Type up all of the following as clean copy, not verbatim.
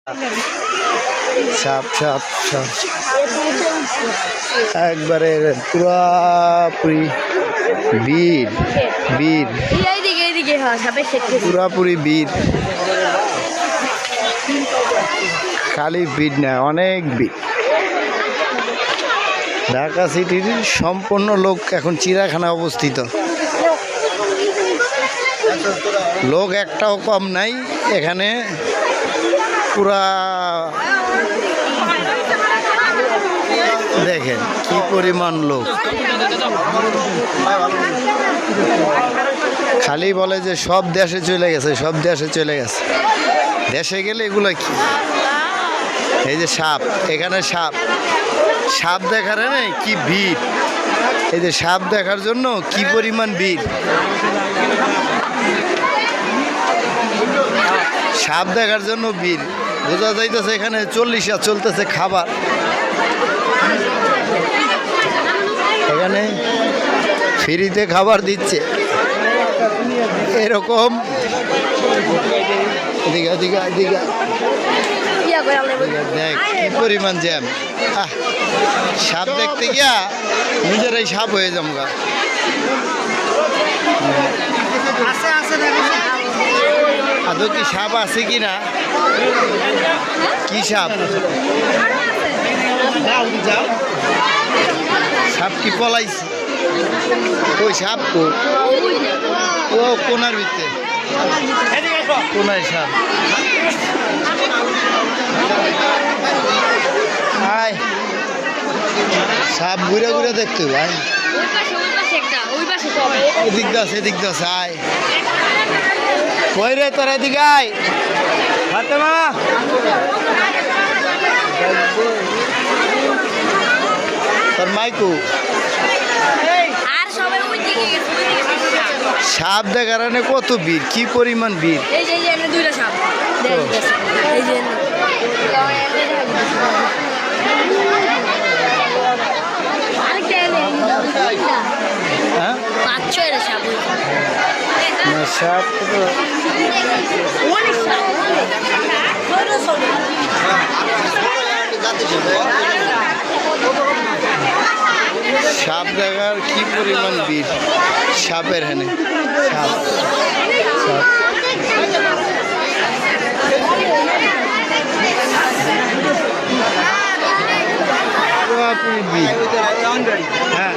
সাপ সাপ সাপ একবারে পুরাপুরি বীর বীর পুরাপুরি বীর, খালি বীর না, অনেক বীর। ঢাকা সিটির সম্পূর্ণ লোক এখন চিড়িয়াখানায় অবস্থিত, লোক একটাও কম নাই এখানে। পুরা দেখেন কি পরিমাণ লোক, খালি বলে যে সব দেশে চলে গেছে, সব দেশে চলে গেছে। দেশে গেলে এগুলো কি, এই যে সাপ, এখানে সাপ, সাপ দেখার নেই কি ভিড়, এই যে সাপ দেখার জন্য কি পরিমাণ ভিড়। সাপ দেখার জন্য ভিড়, বোঝা যাইতেছে এখানে 40 চলতেছে খাবার। এখানে ফ্রিতে খাবার দিচ্ছে এরকম। দেখ কি পরিমাণ জ্যাম, সাপ দেখতে গিয়া নিজেরাই সাপ হয়ে যামগা। আদৌ কি সাপ আছে কি না, কি সাপ, সাপ কি পলাইছে, ওই সাপ ও কোনার ভিতরে, কোনায় সাপ। হাই সাপ ঘুরে ঘুরে দেখতে ভাই, এদিক দাস এদিক দাস, আয় কই রে তোর, এদিকে আয় ফাতেমা। তোর মাইকু সাপ দেখার কত ভিড়, কি পরিমাণ ভিড়। সাপ সাপ দেখার কি পরিমাণ ভিড়, সাপের হেনে সাপ সাপ। পুরাপুরি ভিড়, হ্যাঁ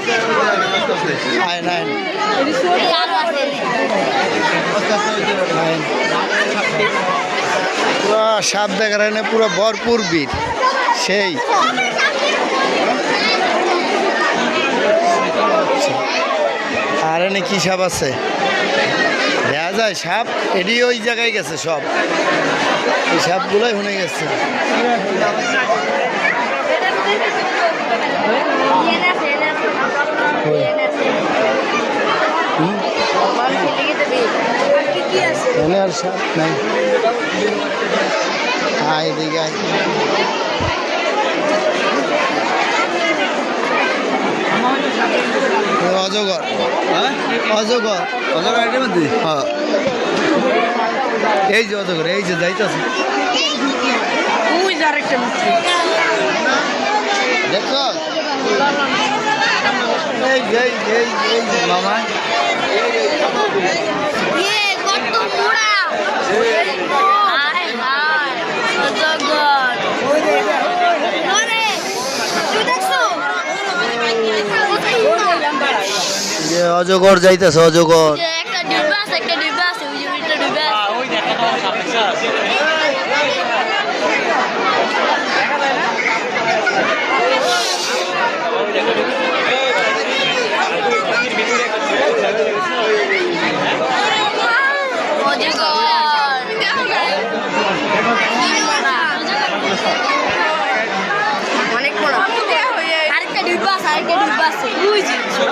আয় নাই পুরা সাপ দেখার এনে পুরো ভরপুর ভিড়। সেই আর এনে কি সাপ আছে দেখা যায়, সাপ এটি ওই জায়গায় গেছে, সব এই সাপগুলোই শুনে গেছে। আর সাপ নাই, আয় দিকে অজগর, অজগর অজগর এটার মধ্যে, হ্যাঁ এই যে অজগর, এই যে যাইতেছে দেখো, এই মামা অজগর যাইতেছে, অজগর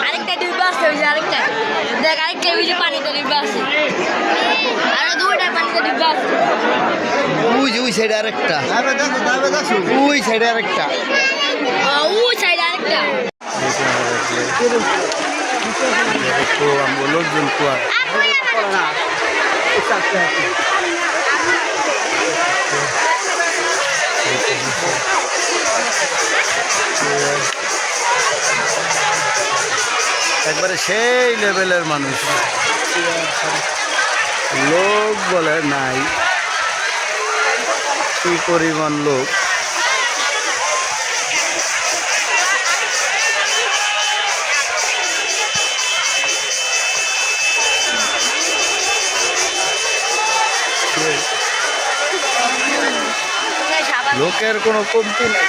আরেকটা ডিব্বা আছে, ওই যে আরেকটা দেখ, আরেকটা ওই যে পানিতে ডিব্বা আছে, আরো দুইটা পানিতে ডিব্বা আছে, ওই সাইডে আরেকটা, ওই সাইডে আরেকটা, ওই সাইডে আরেকটা। লোকজন কুয়া একবারে সেই লেভেলের মানুষ, লোক বলে নাই, কি পরিমাণ লোক। লোকের কোনো কমতি নেই।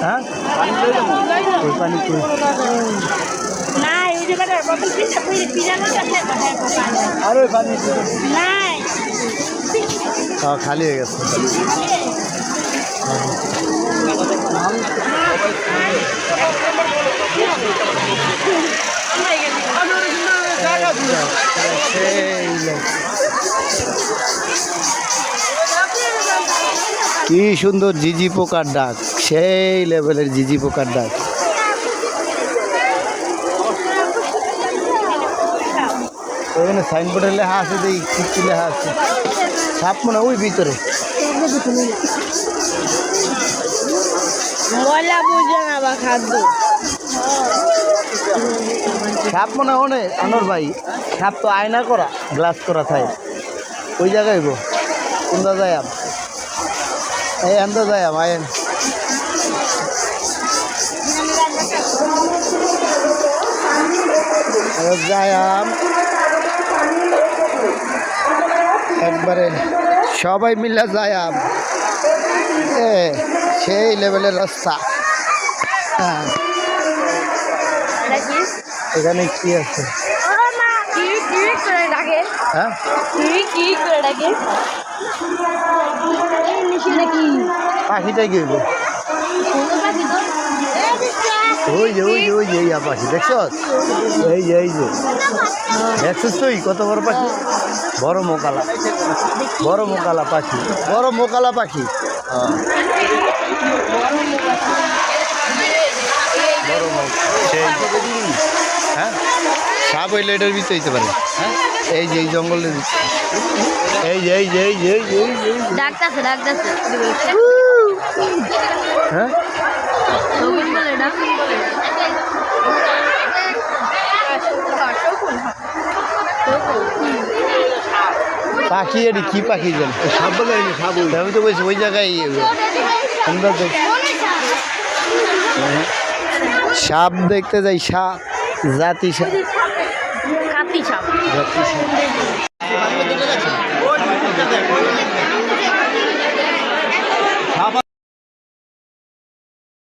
হ্যাঁ পানি খালি হয়ে গেছে। কি সুন্দর ঝিঝি পোকার ডাক, সেই লেভেলের ঝিঝি পোকার ডাক। ওখানে সাইনবোর্ডে লেখা আছে, দেখি কি লেখা আছে। সাপ মনে ওই ভিতরে, সাপ মনে হয় আনোর ভাই, সাপ তো আয়না করা, গ্লাস করা থাকে ওই জায়গায় গো। কোনটা যায় এই আনতে যায় আয়েন যায়াম একবারে সবাই মিলে যায়াম। সেই লেভেলের রাস্তা। হ্যাঁ, এখানে কি আছে? হ্যাঁ পাখিটাই কি হইব? ওই যে ওই যে ওই যে ইয়া পাখি দেখছ? এই যে দেখছিস তুই কত বড় পাখি? বড় মোকালা, বড় মোকালা পাখি, বড় মোকালা পাখি। হ্যাঁ, সাপ হইলে এটার ভিতরে হইতে পারে। হ্যাঁ, এই যে এই জঙ্গলের ভিতরে, এই যে এই যে এই যে এই যে হ্যাঁ পাখি, এটি কি পাখি জান? সাপ বলে সাপ, আমি তো বলছি ওই জায়গায় সাপ দেখতে যাই, সাপ জাতি সাপ, জাতি সাপ।